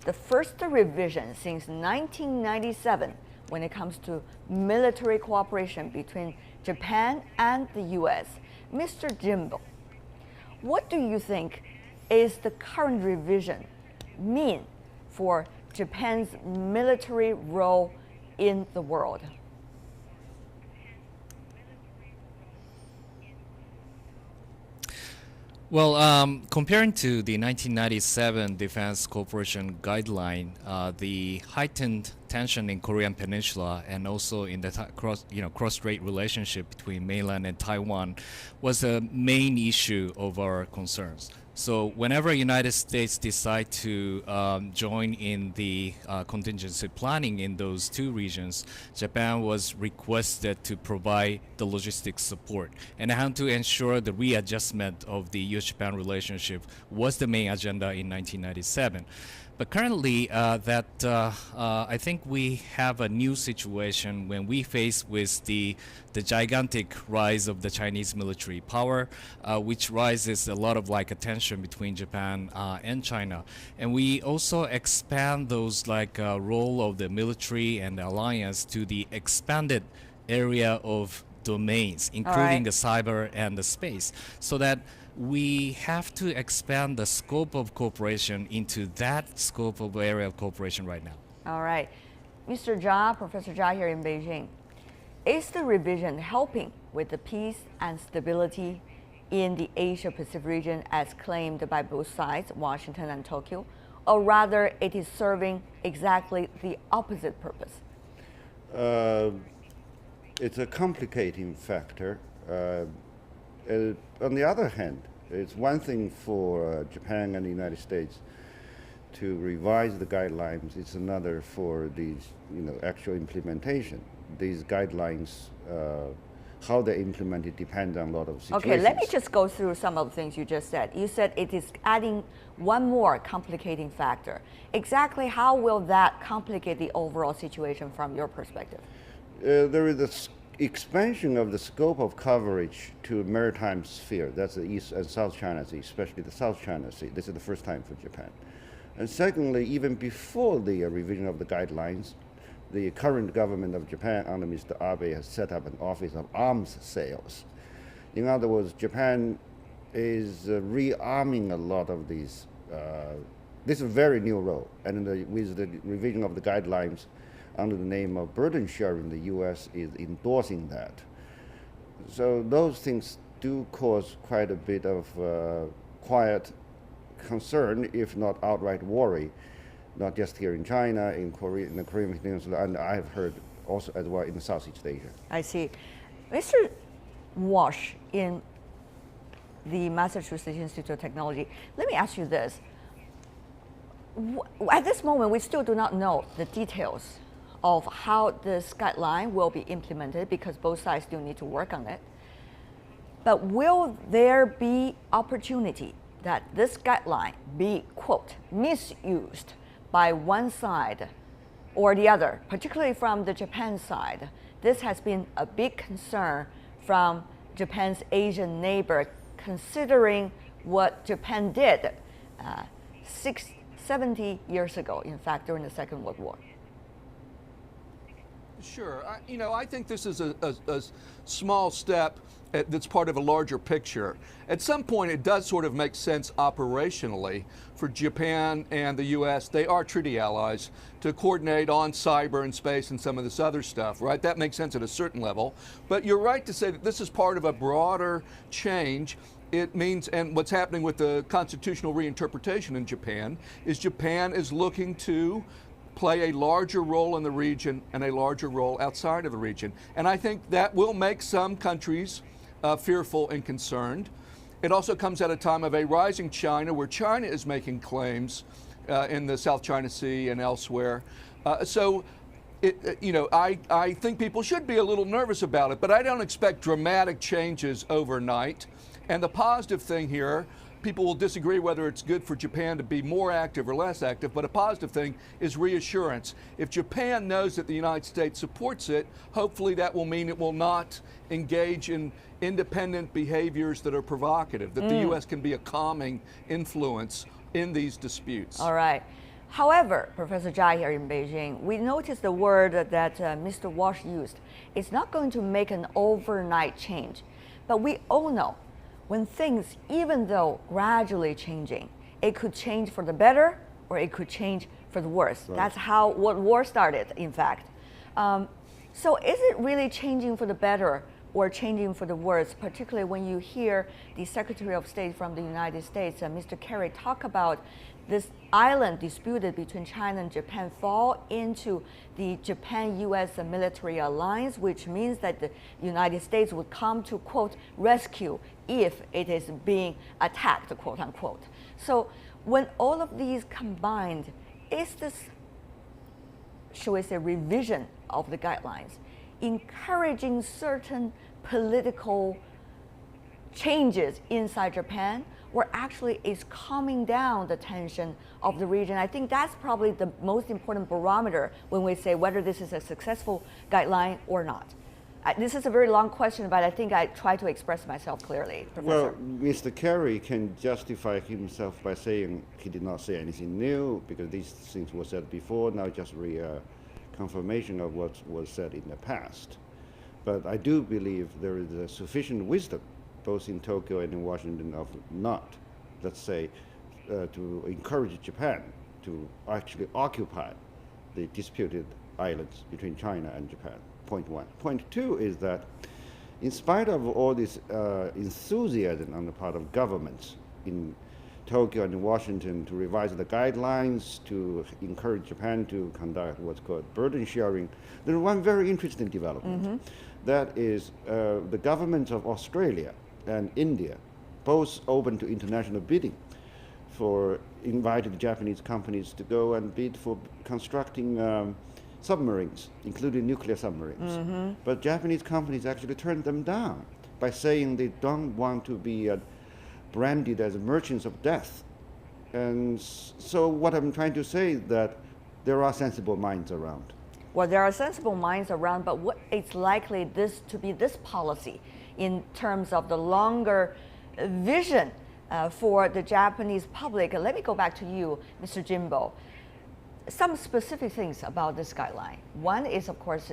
the first revision since 1997 when it comes to military cooperation between Japan and the U.S. Mr. Jimbo, what do you think is the current revision mean for Japan's military role in the world? Well, comparing to the 1997 Defense Cooperation Guideline, the heightened tension in Korean Peninsula and also in the cross-strait relationship between mainland and Taiwan was a main issue of our concerns. So whenever United States decide to join in the contingency planning in those two regions, Japan was requested to provide the logistics support and how to ensure the readjustment of the U.S.-Japan relationship was the main agenda in 1997. But currently, I think we have a new situation when we face with the gigantic rise of the Chinese military power, which raises a lot of attention between Japan and China. And we also expand those role of the military and the alliance to the expanded area of domains, including the cyber and the space, so that we have to expand the scope of cooperation into that scope of area of cooperation right now. All right. Mr. Jia, Professor Jia here in Beijing, is the revision helping with the peace and stability in the Asia-Pacific region as claimed by both sides, Washington and Tokyo, or rather it is serving exactly the opposite purpose? It's a complicating factor. On the other hand, it's one thing for Japan and the United States to revise the guidelines. It's another for the actual implementation. These guidelines, how they're implemented depends on a lot of situations. Okay, let me just go through some of the things you just said. You said it is adding one more complicating factor. Exactly how will that complicate the overall situation from your perspective? There is a expansion of the scope of coverage to maritime sphere. That's the East and South China Sea, especially the South China Sea. This is the first time for Japan. And secondly, even before the revision of the guidelines, the current government of Japan under Mr. Abe has set up an office of arms sales. In other words, Japan is rearming a lot of these. This is a very new role, and with the revision of the guidelines, under the name of burden sharing, the U.S. is endorsing that. So those things do cause quite a bit of quiet concern, if not outright worry, not just here in China, in Korea, in the Korean Peninsula, and I've heard also as well in Southeast Asia. I see. Mr. Walsh, in the Massachusetts Institute of Technology, let me ask you this. At this moment, we still do not know the details of how this guideline will be implemented because both sides still need to work on it. But will there be opportunity that this guideline be, quote, misused by one side or the other, particularly from the Japan side? This has been a big concern from Japan's Asian neighbor, considering what Japan did 70 years ago, in fact, during the Second World War. Sure. I think this is a small step that's part of a larger picture. At some point, it does sort of make sense operationally for Japan and the U.S. They are treaty allies to coordinate on cyber and space and some of this other stuff, right? That makes sense at a certain level. But you're right to say that this is part of a broader change. It means, and what's happening with the constitutional reinterpretation in Japan is looking to play a larger role in the region and a larger role outside of the region. And I think that will make some countries fearful and concerned. It also comes at a time of a rising China, where China is making claims in the South China Sea and elsewhere. I think people should be a little nervous about it, but I don't expect dramatic changes overnight. And the positive thing here, people will disagree whether it's good for Japan to be more active or less active, but a positive thing is reassurance. If Japan knows that the United States supports it, hopefully that will mean it will not engage in independent behaviors that are provocative, that the U.S. can be a calming influence in these disputes. All right. However, Professor Jia here in Beijing, we noticed the word that Mr. Walsh used. It's not going to make an overnight change, but we all know when things, even though gradually changing, it could change for the better or it could change for the worse. Right. That's how what war started, in fact. So is it really changing for the better or changing for the worse, particularly when you hear the Secretary of State from the United States, Mr. Kerry, talk about this island disputed between China and Japan fall into the Japan-US military alliance, which means that the United States would come to, quote, rescue if it is being attacked, quote unquote. So when all of these combined, is this, should we say, revision of the guidelines encouraging certain political changes inside Japan, or actually is calming down the tension of the region? I think that's probably the most important barometer when we say whether this is a successful guideline or not. This is a very long question, but I think I try to express myself clearly, Professor. Well, Mr. Kerry can justify himself by saying he did not say anything new because these things were said before, now just confirmation of what was said in the past. But I do believe there is a sufficient wisdom both in Tokyo and in Washington of not, let's say, to encourage Japan to actually occupy the disputed islands between China and Japan, point one. Point two is that in spite of all this enthusiasm on the part of governments in Tokyo and Washington to revise the guidelines, to encourage Japan to conduct what's called burden sharing, there's one very interesting development. Mm-hmm. That is the governments of Australia and India, both open to international bidding, for invited Japanese companies to go and bid for constructing submarines, including nuclear submarines. Mm-hmm. But Japanese companies actually turned them down by saying they don't want to be branded as merchants of death. And so what I'm trying to say is that there are sensible minds around. Well, there are sensible minds around, but what is likely to be this policy in terms of the longer vision for the Japanese public? Let me go back to you, Mr. Jimbo. Some specific things about this guideline. One is, of course,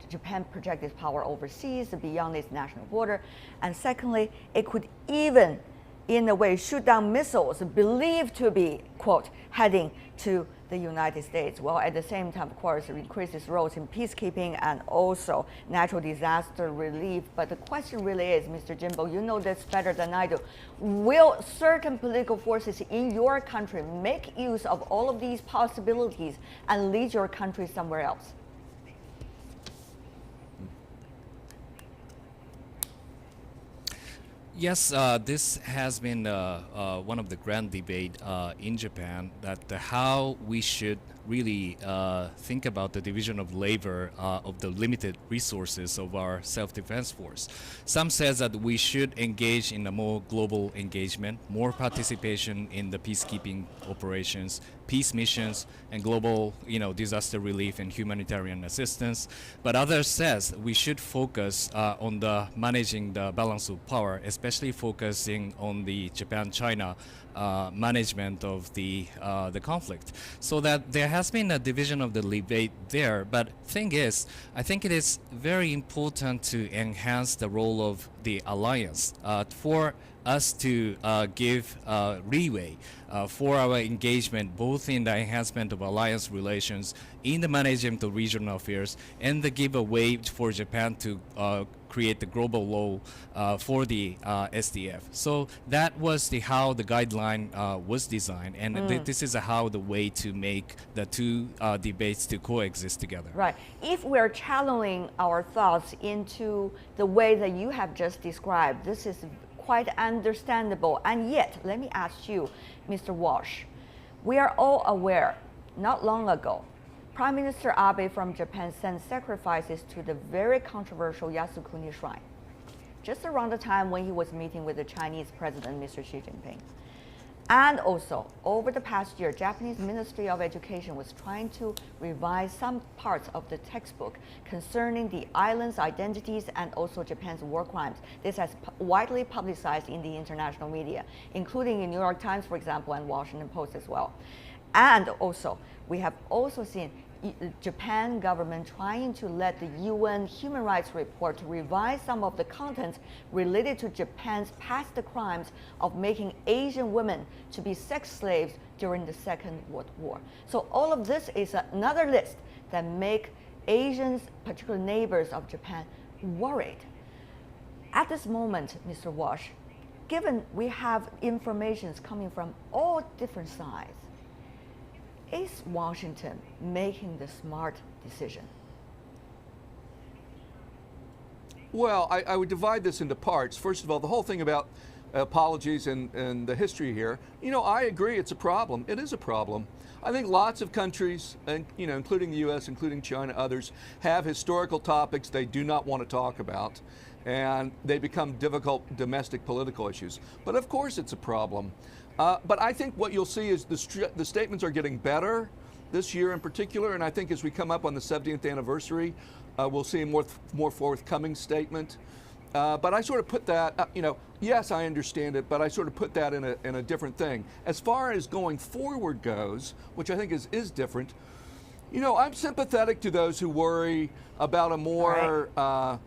Japan project its power overseas beyond its national border. And secondly, it could even, in a way, shoot down missiles believed to be, quote, heading to the United States, while at the same time, of course, increases roles in peacekeeping and also natural disaster relief. But the question really is, Mr. Jimbo, you know this better than I do, will certain political forces in your country make use of all of these possibilities and lead your country somewhere else? Yes, this has been one of the grand debate in Japan, that how we should really think about the division of labor of the limited resources of our self-defense force. Some says that we should engage in a more global engagement, more participation in the peacekeeping operations, peace missions, and global, disaster relief and humanitarian assistance. But others says we should focus on the managing the balance of power, especially focusing on the Japan-China management of the conflict. So that there has been a division of the debate there. But thing is, I think it is very important to enhance the role of the alliance for us to give leeway for our engagement, both in the enhancement of alliance relations, in the management of regional affairs, and the give a way for Japan to create the global law for the SDF. So that was how the guideline was designed, and this is how the way to make the two debates to coexist together. Right. If we're channeling our thoughts into the way that you have just described, this is quite understandable. And yet, let me ask you, Mr. Walsh, we are all aware, not long ago, Prime Minister Abe from Japan sent sacrifices to the very controversial Yasukuni Shrine, just around the time when he was meeting with the Chinese President, Mr. Xi Jinping. And also, over the past year, Japanese Ministry of Education was trying to revise some parts of the textbook concerning the island's identities and also Japan's war crimes. This has widely publicized in the international media, including in New York Times, for example, and Washington Post as well. And also, we have also seen the Japan government trying to let the UN Human Rights Report to revise some of the contents related to Japan's past crimes of making Asian women to be sex slaves during the Second World War. So all of this is another list that make Asians, particular neighbors of Japan, worried. At this moment, Mr. Walsh, given we have information coming from all different sides, is Washington making the smart decision? Well, I would divide this into parts. First of all, the whole thing about apologies and the history here, I agree it's a problem. It is a problem. I think lots of countries, and including the U.S., including China, others, have historical topics they do not want to talk about, and they become difficult domestic political issues. But of course it's a problem. But I think what you'll see is the statements are getting better this year in particular, and I think as we come up on the 70th anniversary, we'll see a more forthcoming statement. But I sort of put that, yes, I understand it, but I sort of put that in a different thing. As far as going forward goes, which I think is different, I'm sympathetic to those who worry about a more, a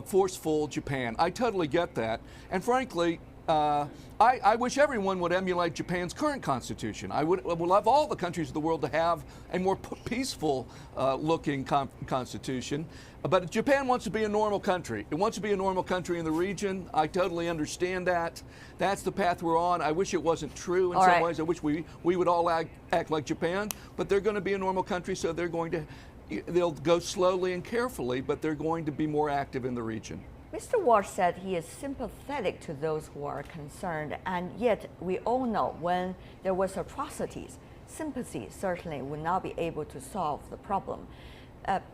forceful Japan. I totally get that. And frankly, I wish everyone would emulate Japan's current constitution. I would love all the countries of the world to have a more peaceful looking constitution. But Japan wants to be a normal country. It wants to be a normal country in the region. I totally understand that. That's the path we're on. I wish it wasn't true in some ways. I wish we would all act like Japan. But they're going to be a normal country, so they'll go slowly and carefully, but they're going to be more active in the region. Mr. Walsh said he is sympathetic to those who are concerned, and yet we all know when there was atrocities, sympathy certainly would not be able to solve the problem.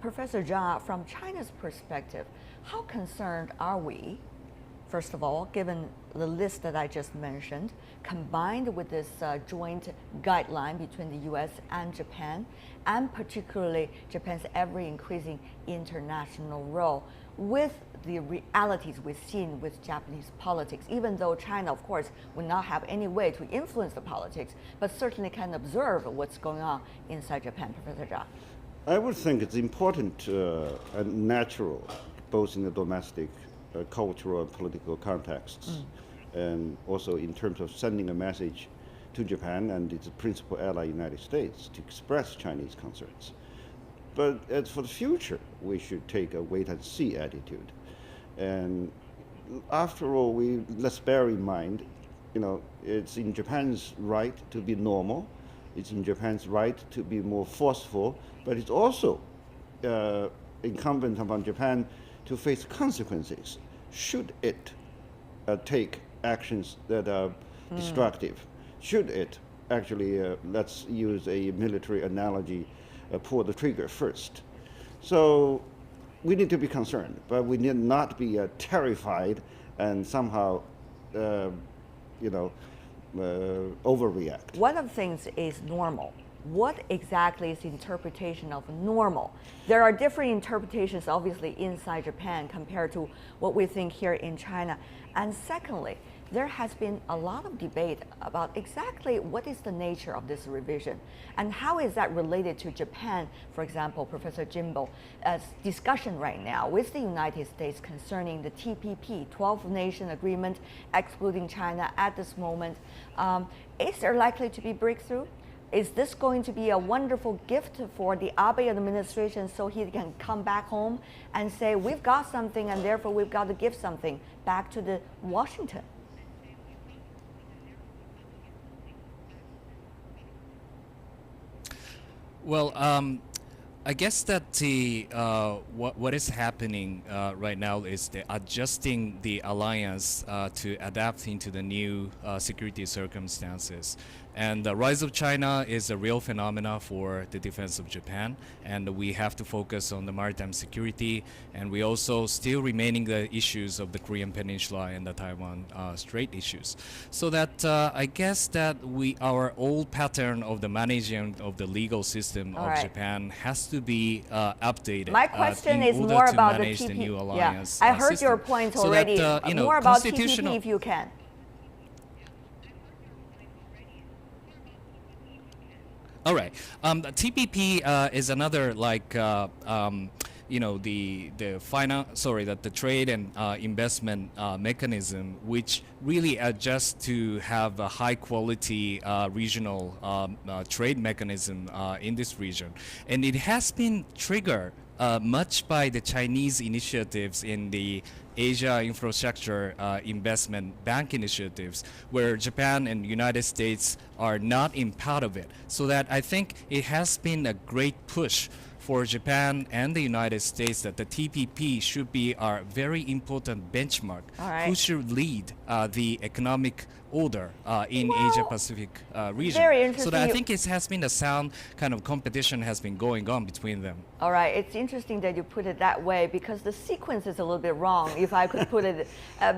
Professor Zhang, from China's perspective, how concerned are we, first of all, given the list that I just mentioned, combined with this joint guideline between the U.S. and Japan, and particularly Japan's ever-increasing international role, with the realities we've seen with Japanese politics, even though China, of course, will not have any way to influence the politics, but certainly can observe what's going on inside Japan. Professor Zhang. I would think it's important and natural, both in the domestic, cultural, and political contexts, and also in terms of sending a message to Japan and its principal ally, United States, to express Chinese concerns. But as for the future, we should take a wait-and-see attitude. And after all, let's bear in mind, it's in Japan's right to be normal. It's in Japan's right to be more forceful, but it's also incumbent upon Japan to face consequences should it take actions that are destructive. Should it actually, let's use a military analogy, pull the trigger first. So we need to be concerned, but we need not be terrified and somehow, overreact. One of the things is normal. What exactly is the interpretation of normal? There are different interpretations, obviously, inside Japan compared to what we think here in China. And secondly, there has been a lot of debate about exactly what is the nature of this revision and how is that related to Japan, for example, Professor Jimbo, discussion right now with the United States concerning the TPP, 12-nation agreement, excluding China at this moment. Is there likely to be breakthrough? Is this going to be a wonderful gift for the Abe administration so he can come back home and say, we've got something and therefore we've got to give something back to the Washington? Well, I guess that the what is happening right now is adjusting the alliance to adapt into the new security circumstances. And the rise of China is a real phenomena for the defense of Japan, and we have to focus on the maritime security, and we also still remaining the issues of the Korean Peninsula and the Taiwan Strait issues. So that I guess that our old pattern of the managing of the legal system of Japan has to be updated. My question is more about the TPP. New alliance, I heard your point already. So that, more about TPP if you can. All right. The TPP is another the trade and investment mechanism, which really adjusts to have a high quality regional trade mechanism in this region, and it has been triggered much by the Chinese initiatives in the Asia Infrastructure Investment Bank initiatives, where Japan and United States are not in part of it. So that I think it has been a great push for Japan and the United States that the TPP should be our very important benchmark. All right. Who should lead the economic order in Asia Pacific region. Very So interesting. that I think it has been a sound kind of competition has been going on between them. All right, it's interesting that you put it that way because the sequence is a little bit wrong. If I could put it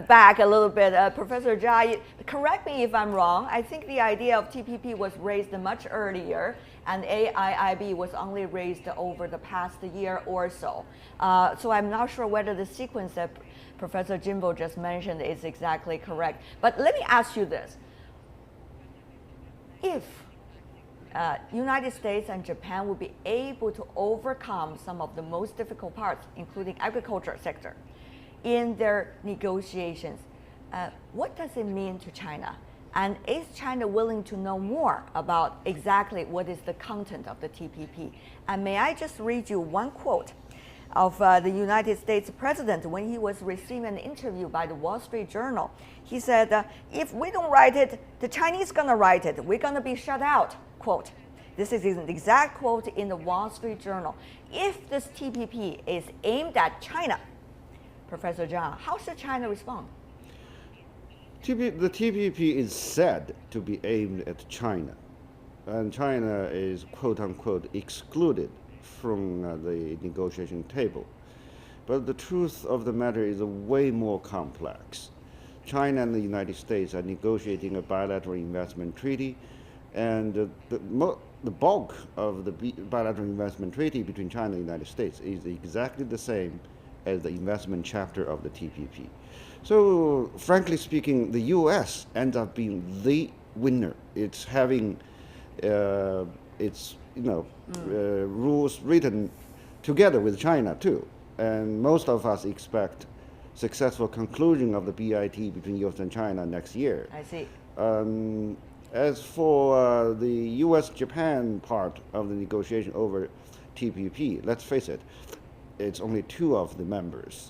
back a little bit, Professor Jia, correct me if I'm wrong. I think the idea of TPP was raised much earlier, and AIIB was only raised over the past year or so. So I'm not sure whether the sequence that Professor Jimbo just mentioned is exactly correct. But let me ask you this. If United States and Japan would be able to overcome some of the most difficult parts, including agriculture sector, in their negotiations, what does it mean to China? And is China willing to know more about exactly what is the content of the TPP? And may I just read you one quote of the United States President when he was receiving an interview by the Wall Street Journal. He said, if we don't write it, the Chinese gonna write it. We're gonna be shut out, quote. This is an exact quote in the Wall Street Journal. If this TPP is aimed at China, Professor Zhang, how should China respond? The TPP is said to be aimed at China, and China is quote unquote excluded from the negotiation table. But the truth of the matter is way more complex. China and the United States are negotiating a bilateral investment treaty, and the bulk of the bilateral investment treaty between China and the United States is exactly the same as the investment chapter of the TPP. So, frankly speaking, the U.S. ends up being the winner. It's having rules written together with China too, and most of us expect successful conclusion of the BIT between U.S. and China next year. I see. As for the U.S.-Japan part of the negotiation over TPP, let's face it, it's only two of the members.